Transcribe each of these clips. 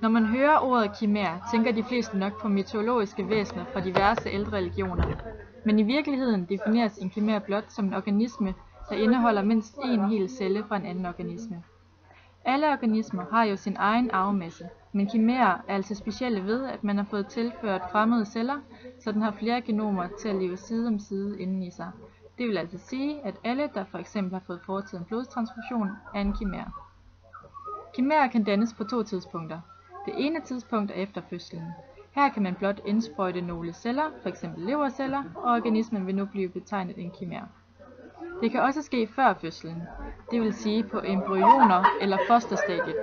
Når man hører ordet kimær, tænker de fleste nok på mytologiske væsener fra diverse ældre religioner. Men i virkeligheden defineres en kimær blot som en organisme, der indeholder mindst en hel celle fra en anden organisme. Alle organismer har jo sin egen arvemasse, men kimærer er altså specielle ved, at man har fået tilført fremmede celler, så den har flere genomer til at leve side om side inden i sig. Det vil altså sige, at alle, der for eksempel har fået foretaget en blodtransfusion, er en kimær. Kimærer kan dannes på 2 tidspunkter. Det ene tidspunkt er efter fødslen. Her kan man blot indsprøjte nogle celler, f.eks. leverceller, og organismen vil nu blive betegnet en kimær. Det kan også ske før fødslen, det vil sige på embryoner eller fosterstadiet.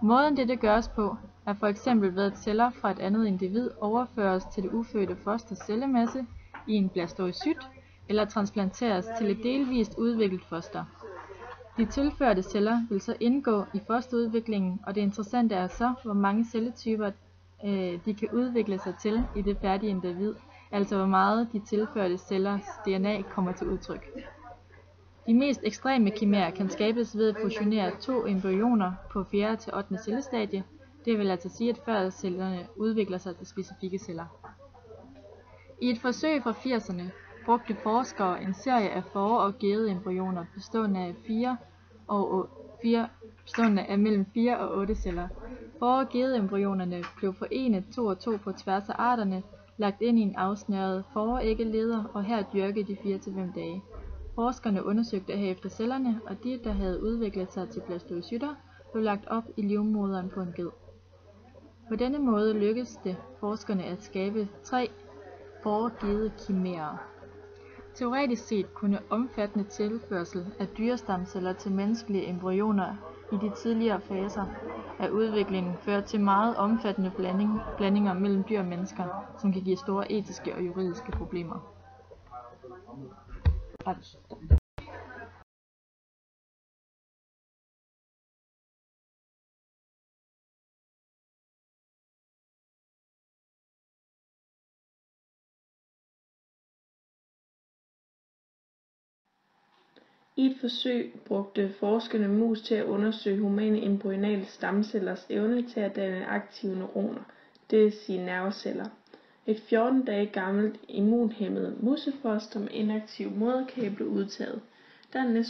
Måden det gøres på, er for eksempel ved at celler fra et andet individ overføres til det ufødte fosters cellemasse i en blastocyt, eller transplanteres til et delvist udviklet foster. De tilførte celler vil så indgå i fosterudviklingen, og det interessante er så, hvor mange celletyper de kan udvikle sig til i det færdige individ, altså hvor meget de tilførte cellers DNA kommer til udtryk. De mest ekstreme kimærer kan skabes ved at fusionere 2 embryoner på 4. til 8. cellestadie, det vil altså sige, at før cellerne udvikler sig til specifikke celler. I et forsøg fra 80'erne brugte forskere en serie af for- og gedeembryoner bestående af mellem 4 og 8 celler. For- og gedeembryonerne blev forenet 2 og 2 på tværs af arterne, lagt ind i en afsnøret foræggeleder og her dyrket de 4 til 5 dage. Forskerne undersøgte herefter cellerne, og de, der havde udviklet sig til blastocytter, blev lagt op i livmoderen på en ged. På denne måde lykkedes det forskerne at skabe 3 forgedekimærer. Teoretisk set kunne omfattende tilførsel af dyrestamceller til menneskelige embryoner i de tidligere faser af udviklingen føre til meget omfattende blandinger mellem dyr og mennesker, som kan give store etiske og juridiske problemer. I et forsøg brugte forskerne mus til at undersøge humane embryonale stamcellers evne til at danne aktive neuroner, det vil sige nerveceller. Et 14 dage gammelt immunhæmmet musefoster med inaktiv moderkage blev udtaget. Dernæst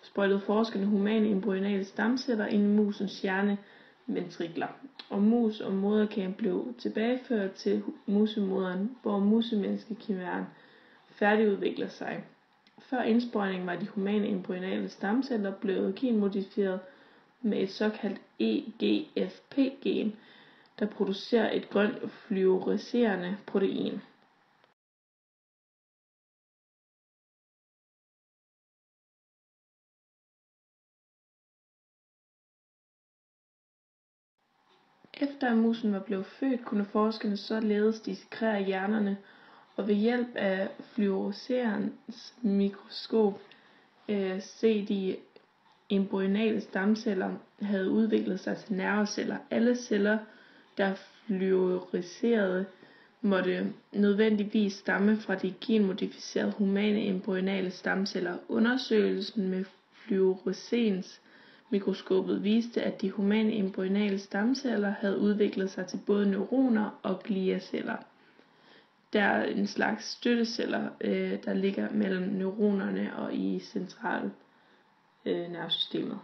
sprøjtede forskerne humane embryonale stamceller ind i musens hjerneventrikler, og mus og moderkagen blev tilbageført til musemoderen, hvor musemenneskekimæren færdigudvikler sig. Før indsprøjtningen var de humane embryonale stamceller blevet genmodificeret med et såkaldt EGFP-gen, der producerer et grønt fluorescerende protein. Efter at musen var blevet født, kunne forskerne således dissekere hjernerne og ved hjælp af fluorescerens mikroskop se de embryonale stamceller havde udviklet sig til nerveceller. Alle celler, der fluorescerede, måtte nødvendigvis stamme fra de genmodificerede humane embryonale stamceller. Undersøgelsen med fluorescens mikroskopet viste, at de humane embryonale stamceller havde udviklet sig til både neuroner og gliaceller. Der er en slags støtteceller, der ligger mellem neuronerne og i centralnervesystemet.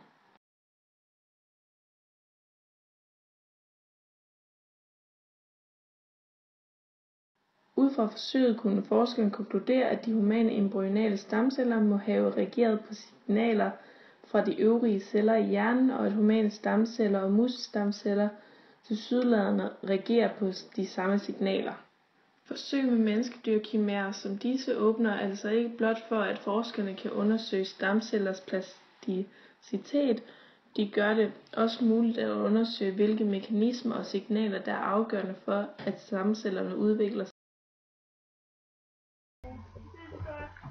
Ud fra forsøget kunne forskerne konkludere, at de humane embryonale stamceller må have reageret på signaler fra de øvrige celler i hjernen, og at humane stamceller og musestamceller tilsyneladende reagerer på de samme signaler. Forsøg med menneskedyrkimærer som disse åbner altså ikke blot for, at forskerne kan undersøge stamcellers plasticitet, de gør det også muligt at undersøge, hvilke mekanismer og signaler, der er afgørende for, at stamcellerne udvikler sig.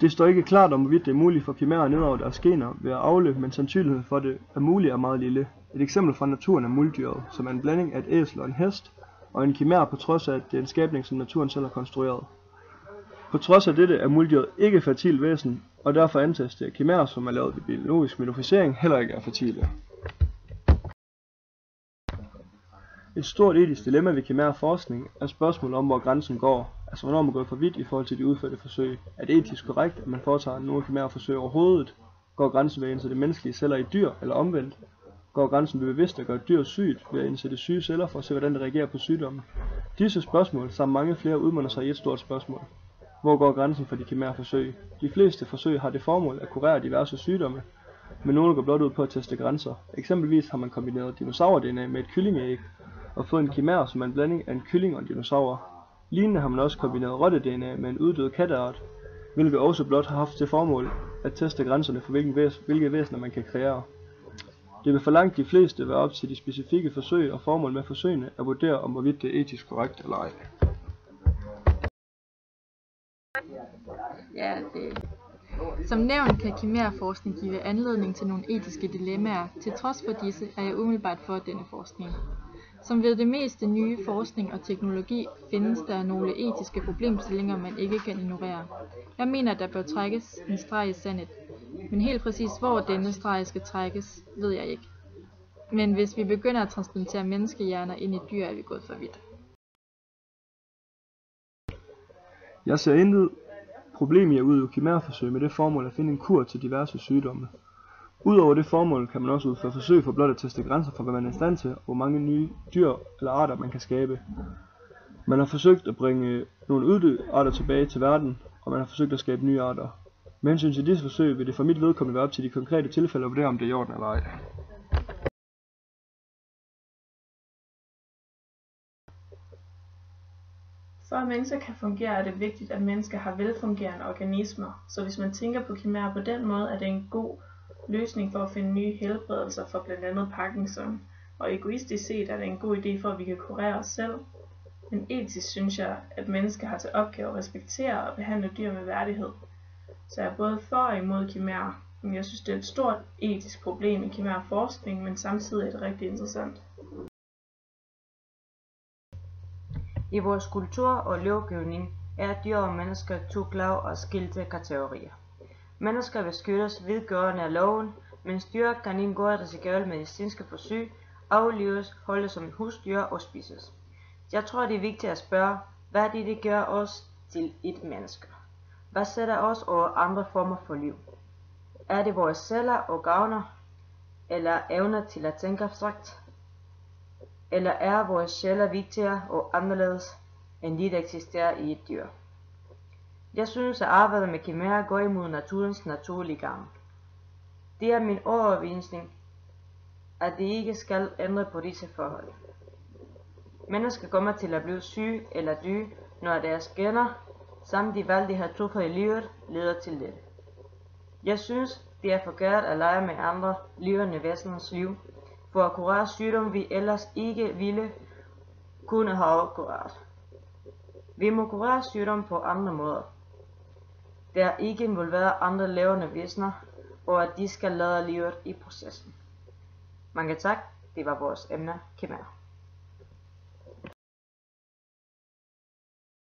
Det står ikke klart om, hvorvidt det er muligt for kimærer at nedarve deres gener ved at avle, men sandsynligheden for det er muligt er meget lille. Et eksempel fra naturen er muldyret, som er en blanding af et æsel og en hest, og en kimær på trods af, at det er en skabning, som naturen selv har konstrueret. På trods af dette er muldyret ikke fertil væsen, og derfor antages det, at kimærer, som er lavet ved biologisk modificering, heller ikke er fertile. Et stort etisk dilemma ved kimær forskning er spørgsmålet om, hvor grænsen går, altså hvornår man går for vidt i forhold til de udførte forsøg. Er det etisk korrekt, at man foretager nogle kimærforsøg overhovedet? Går grænsen ved at indsætte menneskelige celler i dyr, eller omvendt? Går grænsen ved bevidst at gøre dyr sygt ved at indsætte syge celler for at se, hvordan det reagerer på sygdommen? Disse spørgsmål, samt mange flere, udmunder sig i et stort spørgsmål. Hvor går grænsen for de kimærforsøg? De fleste forsøg har det formål at kurere diverse sygdomme, men nogle går blot ud på at teste grænser. Eksempelvis har man kombineret dinosaur-DNA med et kyllingeæg og fået en kimær, som er en blanding af en kylling og en dinosaur. Lignende har man også kombineret rotte-DNA med en uddød katteart, hvilket også blot har haft til formål at teste grænserne for hvilke væsener man kan kreere. Det vil for langt de fleste være op til de specifikke forsøg og formål med forsøgene at vurdere, om hvorvidt det er etisk korrekt eller ej. Ja, Som nævnt kan kimærforskning give anledning til nogle etiske dilemmaer. Til trods for disse er jeg umiddelbart for denne forskning. Som ved det meste nye forskning og teknologi findes der nogle etiske problemstillinger, man ikke kan ignorere. Jeg mener, at der bør trækkes en streg i sandet. Men helt præcis hvor denne streg skal trækkes, ved jeg ikke. Men hvis vi begynder at transplantere menneskehjerner ind i dyr, er vi gået for vidt. Jeg ser intet problem i at udøve kimærforsøg med det formål at finde en kur til diverse sygdomme. Udover det formål kan man også udføre forsøg for blot at teste grænser for, hvad man er i stand til, og hvor mange nye dyr eller arter man kan skabe. Man har forsøgt at bringe nogle uddøde arter tilbage til verden, og man har forsøgt at skabe nye arter. Med hensyn til disse forsøg vil det for mit vedkommende være op til de konkrete tilfælde at vurdere, om det er i orden eller ej. For at mennesker kan fungere, er det vigtigt, at mennesker har velfungerende organismer, så hvis man tænker på kimærer på den måde, er det en god løsning for at finde nye helbredelser for blandt andet Parkinson, og egoistisk set er det en god idé for, at vi kan kurere os selv. Men etisk synes jeg, at mennesker har til opgave at respektere og behandle dyr med værdighed. Så jeg er både for og imod kimærer, men jeg synes, det er et stort etisk problem i kimærforskning, men samtidig er det rigtig interessant. I vores kultur og lovgivning er dyr og mennesker to klare og skilte kategorier. Mennesker beskyttes vedgørende af loven, mens dyr kan indgå i risikable medicinske forsøg, aflives, holdes som husdyr og spises. Jeg tror, det er vigtigt at spørge, hvad det gør os til et menneske. Hvad sætter os over andre former for liv? Er det vores celler og organer, eller evner til at tænke abstrakt? Eller er vores sjæler vigtigere og anderledes end de, der eksisterer i et dyr? Jeg synes, at arbejdet med kimærer går imod naturens naturlige gang. Det er min overbevisning, at det ikke skal ændre på disse forhold. Mennesker kommer til at blive syge eller dø, når deres gener, samt de valg, de har truffet i livet, leder til det. Jeg synes, det er forkert at lege med andre levende væseners liv, for at kurere sygdom, vi ellers ikke ville kunne have kureret. Vi må kurere sygdom på andre måder. Der ikke involverer andre levende væsener, og at de skal lade livet i processen. Mange tak, det var vores emne, kimærer.